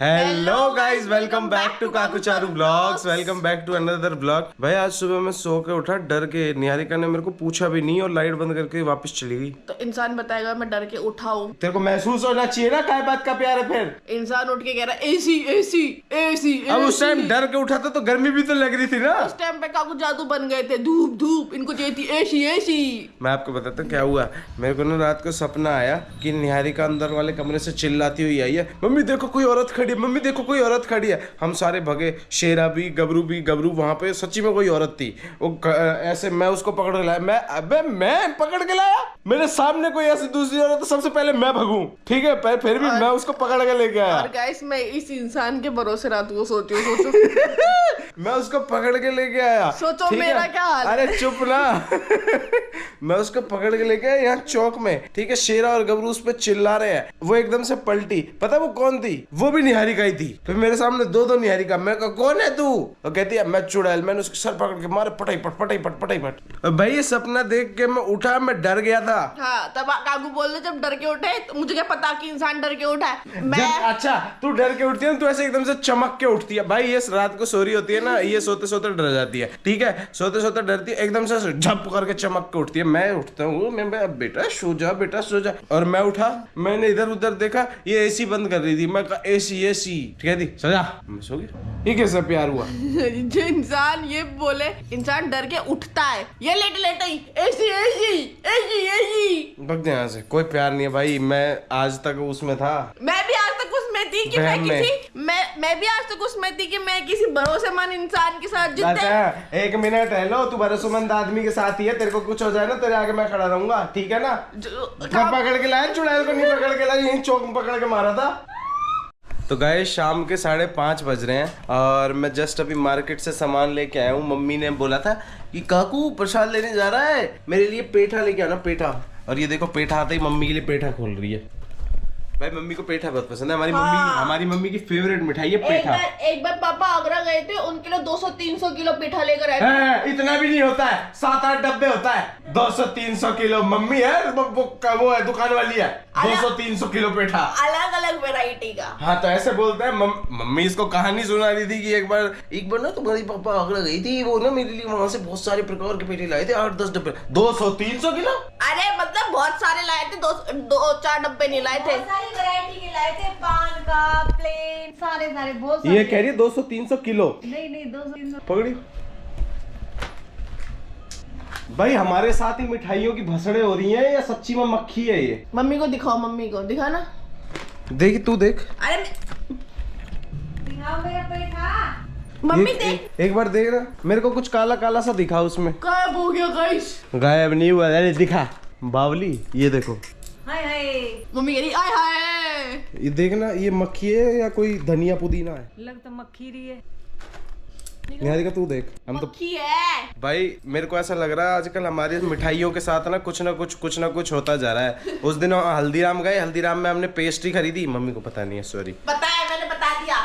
Hello guys, welcome back to Kakucharu vlogs. Welcome back to another vlog. भाई आज सुबह मैं सो के उठा डर के। निहारिका ने मेरे को पूछा भी नहीं और लाइट बंद करके वापस चली गई। तो इंसान बताएगा मैं डर के उठा हूँ। तेरे को महसूस होना चाहिए ना काय बात का प्यार है। फिर इंसान उठ के कह रहा है एसी एसी एसी। अब उस टाइम डर के उठा था तो गर्मी भी तो लग रही थी ना। उस टाइम पे काकू जादू बन गए थे। धूप धूप इनको चाहिए थी एसी एसी। मैं आपको बताता हूँ क्या हुआ। मेरे को ना रात को सपना आया कि निहारिका अंदर वाले कमरे से चिल्लाती हुई आई है, मम्मी देखो कोई औरत खड़ी है, मम्मी देखो कोई औरत खड़ी है। हम सारे भगे, शेरा भी गबरू वहां पे सच्ची में कोई औरत थी। वो ऐसे मैं उसको पकड़ के लाया। मैं पकड़ के लाया। मेरे सामने कोई ऐसी दूसरी औरत तो सबसे पहले मैं भगूं, ठीक है। फिर भी मैं उसको पकड़ के लेके आया। और गाइस मैं इस इंसान के भरोसे रात को सोचो मैं उसको पकड़ के लेके आया। सोचो मेरा क्या हाल है? अरे चुप ना। मैं उसको पकड़ के लेके आया यहाँ चौक में, ठीक है। शेरा और गबरू उस पे चिल्ला रहे हैं। वो एकदम से पलटी, पता वो कौन थी? वो भी निहारिका ही थी। फिर मेरे सामने दो निहारिका। मैं कहा कौन है तू? वो कहती है मैं चुड़ैल। मैंने उसके सर पकड़ के मारे पटाई पट। भाई ये सपना देख के मैं उठा, मैं डर गया था। हाँ तब काकू बोल रहे जब डर के उठे तो मुझे क्या पता कि इंसान डर के उठा है। मैं अच्छा तू डर के उठती है, तू ऐसे एकदम से चमक के उठती है। भाई ये रात को सो रही होती है ना, ये सोते सोते डर जाती है, ठीक है। सोते सोते डरती है, एकदम से झप करके चमक के उठती है। मैं उठता हूँ, मैं बेटा सो जा। और मैं उठा, मैंने इधर उधर देखा, ये एसी बंद कर रही थी। मैं कहा एसी कहती सो जा। मैं सो गया। ये कैसा प्यार हुआ? जो इंसान ये बोले इंसान डर के उठता है, ये लेट ही एसी भग यहाँ से। कोई प्यार नहीं है भाई। मैं आज तक उसमें था। मैं भी आज तक उसमें थी कि मैं भी आज तक उसमें थी कि मैं किसी भरोसेमंद इंसान के साथ अच्छा एक मिनट हेलो, तू भरोसेमंद आदमी के साथ ही है। तेरे को कुछ हो जाए ना, तेरे आगे मैं खड़ा रहूंगा, ठीक है ना। पकड़ के लाया चुड़ैल को, नहीं पकड़ के लाया, यहीं चौक में पकड़ के मारा था। तो गाइस शाम के 5:30 बज रहे हैं और मैं जस्ट अभी मार्केट से सामान लेके आया हूँ। मम्मी ने बोला था कि काकू प्रसाद लेने जा रहा है, मेरे लिए पेठा लेके आना, पेठा। और ये देखो पेठा आते ही मम्मी के लिए पेठा खोल रही है। भाई मम्मी को पेठा बहुत पसंद है। हमारी मम्मी की फेवरेट मिठाई है पेठा। एक बार पापा आगरा गए थे, उनके लिए 200-300 किलो पेठा लेकर आए थे। इतना भी नहीं होता है, 7-8 डब्बे होता है। 200-300 किलो मम्मी है, वो है दुकान वाली है। 200-300 किलो पेठा, अलग अलग वैरायटी का। हाँ तो ऐसे बोलते हैं। मम्मी इसको कहानी सुना रही थी कि एक बार ना तुम्हारी पापा आगरा गई थी, वो ना मेरे लिए वहां से बहुत सारे प्रकार के पेठे लाए थे, 8-10 डब्बे। 200-300 किलो? अरे मतलब बहुत सारे लाए थे, 2-4 डब्बे नहीं लाए थे। वैरायटी के लाए थे, पान का, प्लेन, सारे बहुत सारे। ये कह रही है 200-300 किलो। नहीं 200-300 पकड़ी। भाई हमारे साथ ही मिठाइयों की भसड़े हो रही हैं या सच्ची में मक्खी है ये? मम्मी को दिखाओ, मम्मी को दिखा ना। देख तू देख। अरे दिखाओ मेरा पेठा। मम्मी देख एक बार देख ना, मेरे को कुछ काला काला सा दिखा उसमें। गायब हो गया गाइस। गायब नहीं हुआ, अरे दिखा बावली। ये देखो, हाय मम्मी कह रही आय हाय। ये देखना, ये मक्खी है या कोई धनिया पुदीना है? लग तो मक्खी रही है। निहारिका तू देख, हम तो मक्खी है। भाई मेरे को ऐसा लग रहा है आजकल हमारी मिठाइयों के साथ ना कुछ ना कुछ होता जा रहा है। उस दिन हल्दीराम गए, हल्दीराम में हमने पेस्ट्री खरीदी, मम्मी को पता नहीं है, सॉरी। पता है, मैंने बता दिया।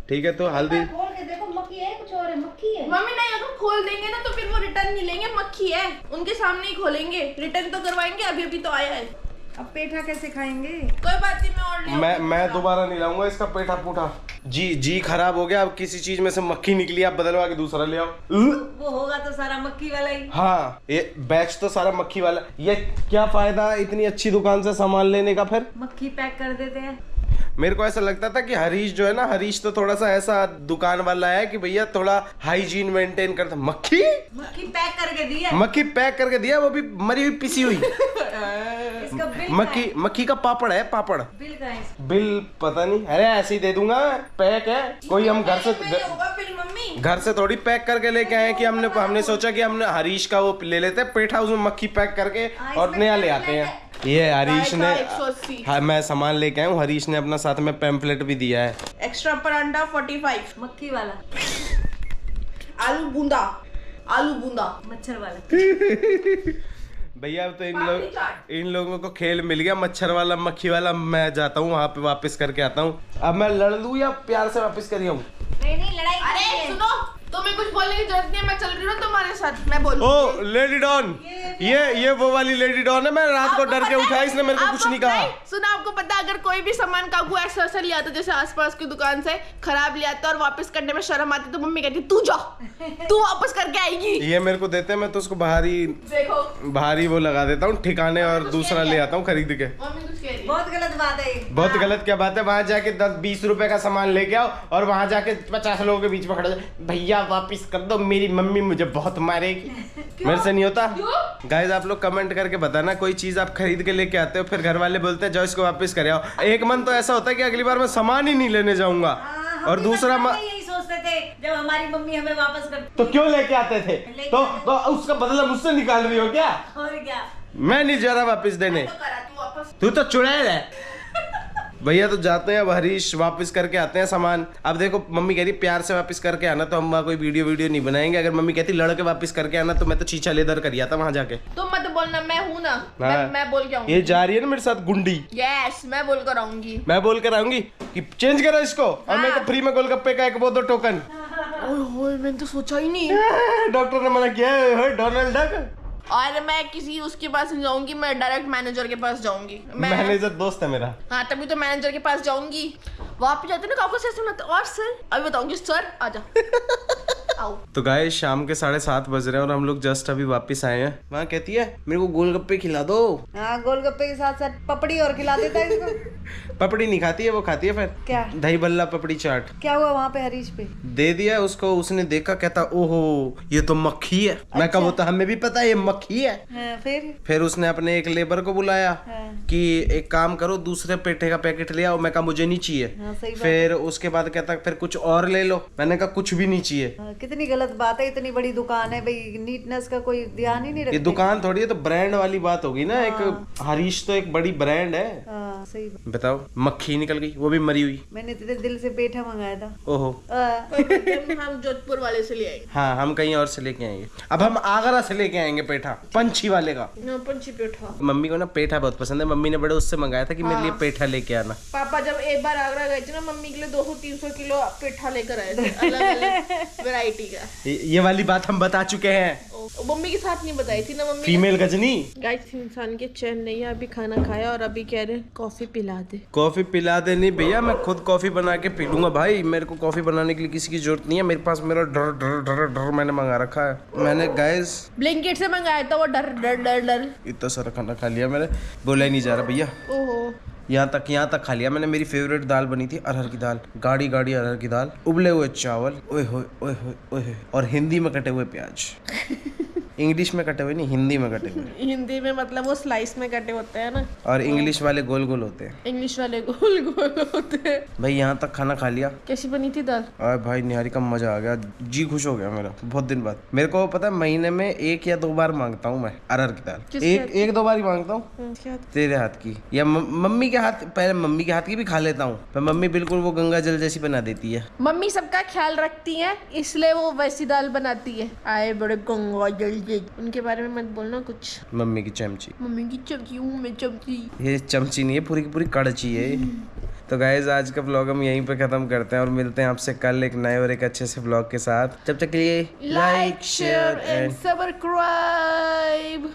ठीक है तो हल्दी खोल के देखो, मक्खी है कुछ और है, मक्खी है। मम्मी नहीं, अगर खोल देंगे ना तो फिर वो रिटर्न नहीं लेंगे। मक्खी है, उनके सामने ही खोलेंगे, रिटर्न तो करवाएंगे। अभी तो आया है। अब पेठा कैसे खाएंगे? कोई बात नहीं, मैं और ले आऊंगी। मैं दोबारा नहीं लाऊंगा इसका पेठा पूठा। जी खराब हो गया। अब किसी चीज में से मक्खी निकली, आप बदलवा के दूसरा ले आओ। वो होगा तो सारा मक्खी वाला ही। हाँ ये बैच तो सारा मक्खी वाला। ये क्या फायदा इतनी अच्छी दुकान से सामान लेने का? फिर मक्खी पैक कर देते हैं। मेरे को ऐसा लगता था कि हरीश जो है ना, हरीश तो थोड़ा सा ऐसा दुकान वाला है कि भैया थोड़ा हाइजीन मेंटेन करता। मक्खी पैक करके दिया। मक्खी पैक करके दिया, वो भी मरी हुई पिसी हुई। इसका बिल मक्खी का पापड़ है, पापड़। बिल का है? बिल पता नहीं, अरे ऐसे ही दे दूंगा, पैक है। कोई हम घर से थोड़ी पैक करके लेके आए कि हमने सोचा कि हमने हरीश का वो ले लेते हैं पेठा, उसमें मक्खी पैक करके और नया ले आते हैं। ये हरीश ने, हाँ मैं सामान लेके आया हूँ। हरीश ने अपना साथ में पैम्फलेट भी दिया है। एक्स्ट्रा परांठा 45, मक्खी वाला। आलू बूंदा मच्छर वाला। भैया अब तो इन लोगों को खेल मिल गया, मच्छर वाला मक्खी वाला। मैं जाता हूँ वहाँ पे, वापस करके आता हूँ। अब मैं लड़ लूँ या प्यार से वापस कर आऊँ? नहीं लड़ाई। अरे सुनो, तुम्हें कुछ बोलने की जरूरत नहीं है, मैं चल रही हूँ तुम्हारे साथ, मैं बोल। ओ लेडी डॉन, ये वो वाली लेडी डॉन है। मैं रात को डर के उठाया, इसने मेरे को कुछ नहीं कहा। सुना, आपको पता है अगर कोई भी सामान काकू ऐसा लिया था जैसे आसपास की दुकान से खराब लिया था और वापस करने में शर्म आती तो मम्मी कहती तू जा, तू वापस करके आएगी। ये मेरे को देते हैं, मैं तो उसको बाहरी वो लगा देता हूँ ठिकाने और दूसरा ले आता हूँ खरीद के। मम्मी कुछ कह रही है। बहुत गलत बात है ये। बहुत गलत क्या बात है? वहां जाके 10-20 रुपए का सामान लेके आओ और वहां जाके 50 लोगों के बीच में खड़े भैया वापस कर दो, मेरी मम्मी मुझे बहुत मारेगी। मेरे से नहीं होता। गाइस आप लोग कमेंट करके बताना, कोई चीज आप खरीद के लेके आते हो फिर घर वाले बोलते हैं जाओ इसको वापस करे आओ। एक मन तो ऐसा होता है कि अगली बार मैं सामान ही नहीं लेने जाऊंगा। और दूसरा यही सोचते थे जब हमारी मम्मी हमें वापस कर तो क्यों लेके आते थे? तो उसका बदला मुझसे निकाल रही हो क्या? और क्या, मैं नहीं जा रहा वापस देने। तू तो चुड़ैल है। भैया तो जाते हैं अब हरीश वापस करके आते हैं सामान। अब देखो मम्मी कह रही प्यार से वापस करके आना, तो हम वहाँ कोई वीडियो नहीं बनाएंगे। अगर मम्मी कहती लड़के वापस करके आना तो मैं तो चीचा लेदर कर आता वहाँ जाके। तुम मत बोलना, मैं हूँ ना, मैं बोल के आऊंगी। ये जा रही है ना मेरे साथ गुंडी। यस, मैं बोल कर आऊंगी। मैं बोल कर आऊंगी कि चेंज करो इसको और मेरे को फ्री में गोलगप्पे का एक वो दो टोकन। ओए मैंने तो सोचा ही नहीं। डॉक्टर ने मना किया है डोनाल्ड डक। और मैं किसी उसके पास नहीं जाऊंगी, मैं डायरेक्ट मैनेजर के पास जाऊंगी। मैनेजर दोस्त है मेरा। हाँ तभी तो मैनेजर के पास जाऊंगी। वहाँ पे जाते ना काकू से सुनाते और सर अभी बताऊंगी सर आजा। आओ। तो गाइस शाम के 7:30 बज रहे हैं और हम लोग जस्ट अभी वापस आए हैं। वहाँ कहती है मेरे को गोलगप्पे खिला दो। हाँ गोलगप्पे के साथ साथ पपड़ी और खिला देता है इसको। पपड़ी नहीं खाती है, वो खाती है फिर क्या? दही बल्ला पपड़ी चाट। क्या हुआ वहाँ पे हरीश पे? दे दिया उसको, उसने देखा कहता ओहो ये तो मक्खी है। मैं कहा वो तो हमें भी पता है ये मक्खी है। हाँ, फिर उसने अपने एक लेबर को बुलाया कि एक काम करो दूसरे पेठे का पैकेट ले आओ। मैं कहा मुझे नहीं चाहिए। हाँ, फिर उसके बाद कहता फिर कुछ और ले लो। मैंने कहा कुछ भी नहीं चाहिए। कितनी गलत बात है, इतनी बड़ी दुकान है भाई, नीटनेस का कोई ध्यान ही नहीं रखते। ये दुकान थोड़ी है तो ब्रांड वाली बात होगी ना। एक हरीश तो एक बड़ी ब्रांड है। सही बताओ मक्खी निकल गई, वो भी मरी हुई। मैंने तेरे दिल से पेठा मंगाया था। ओहो हम जोधपुर वाले से ले आएंगे। हाँ हम कहीं और से लेके आएंगे। अब हम आगरा से लेके आएंगे पेठा, पंछी वाले का। पंछी पेठा। मम्मी को ना पेठा बहुत पसंद है। मम्मी ने बड़े उससे मंगाया था कि मेरे लिए पेठा लेके आना। पापा जब एक बार आगरा गए थे ना मम्मी के लिए 200-300 किलो पेठा लेकर आए थे, अलग-अलग वैरायटी का। ये वाली बात हम बता चुके हैं। मम्मी के साथ नहीं बताई थी ना मम्मी। फीमेल गजनी। गाइस इंसान के चैन नहीं है, अभी खाना खाया और अभी कह रहे कॉफी पिला दे। कॉफी पिला दे? नहीं भैया मैं खुद कॉफी बना के पी लूंगा भाई। मेरे को कॉफी बनाने के लिए किसी की जरूरत नहीं है। मेरे पास मेरा डर डर डर डर मैंने मंगा रखा है। मैंने गाइस ब्लिंकिट से मंगाया था वो डर डर डर डर। इतना सारा खाना खा लिया मैंने, बोला ही नहीं जा रहा भैया। ओहो यहाँ तक खा लिया मैंने। मेरी फेवरेट दाल बनी थी अरहर की दाल, गाढ़ी अरहर की दाल, उबले हुए चावल, ओए होए ओए होए ओए होए, और हिंदी में कटे हुए प्याज। इंग्लिश में कटे हुए नहीं, हिंदी में कटे हुए। हिंदी में मतलब वो स्लाइस में कटे होते हैं ना, और इंग्लिश वाले गोल गोल होते हैं। इंग्लिश वाले गोल गोल होते हैं। भाई यहाँ तक खाना खा लिया। कैसी बनी थी दाल? अरे भाई निहारी का मजा आ गया, जी खुश हो गया मेरा बहुत दिन बाद। मेरे को पता है महीने में 1 या 2 बार मांगता हूँ मैं अरहर की दाल। एक 2 बार ही मांगता हूँ तेरे हाथ की या मम्मी के हाथ। पहले मम्मी के हाथ की भी खा लेता हूँ पर मम्मी बिल्कुल वो गंगा जल जैसी बना देती है। मम्मी सबका ख्याल रखती है इसलिए वो वैसी दाल बनाती है। आए बड़े गंगा जल, उनके बारे में मत बोलना कुछ। मम्मी की चमची, मम्मी की चमची हूँ मैं चमची। ये चमची नहीं है, पूरी की पूरी कड़ची है। तो गाइज आज का व्लॉग हम यहीं पे खत्म करते हैं और मिलते हैं आपसे कल एक नए और एक अच्छे से व्लॉग के साथ। जब तक के लिए लाइक शेयर एंड सब्सक्राइब।